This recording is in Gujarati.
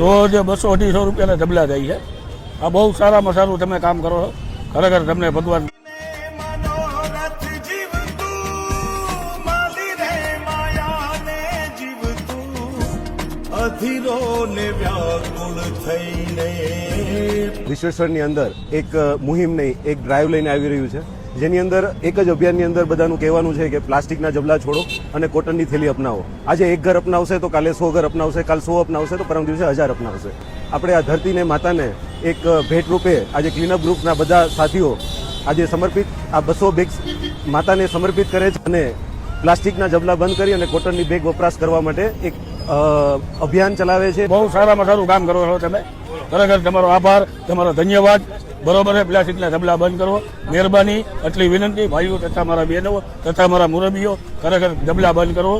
રોજ 200-250 રૂપિયાના ઢબલા જાય છે. આ બહુ સારામાં સારું તમે કામ કરો છો. ખરેખર તમને ભગવાન વિશ્વેશ્વરની અંદર એક મુહિમ નહીં, એક ડ્રાઈવ લઈને આવી રહ્યું છે, જેની અંદર એક જ અભિયાનની અંદર બધાનું કહેવાનું છે કે પ્લાસ્ટિકના જબલા છોડો અને કોટનની થેલી અપનાવો. આજે એક ઘર અપનાવશે તો કાલે 100 ઘર અપનાવશે, કાલ 100 અપનાવશે તો પરમ દિવસે 1000 અપનાવશે. આપણે આ ધરતીને માતાને એક ભેટ રૂપે આજે ક્લીનઅપ ગ્રુપના બધા સાથીઓ આજે સમર્પિત આ 200 બેગ્સ માતાને સમર્પિત કરે છે અને પ્લાસ્ટિકના જબલા બંધ કરી અને કોટનની બેગ વપરાશ કરવા માટે એક અભિયાન ચલાવે છે. બહુ સારામાં સારું કામ કરો છો તમે. ખરેખર તમારો આભાર, તમારો ધન્યવાદ. બરોબર છે, પ્લાસ્ટિકના ઢબલા બંધ કરો. મહેરબાની, એટલી વિનંતી ભાઈઓ તથા મારા બહેનો તથા મારા મુરબીઓ, ખરેખર ઢબલા બંધ કરો.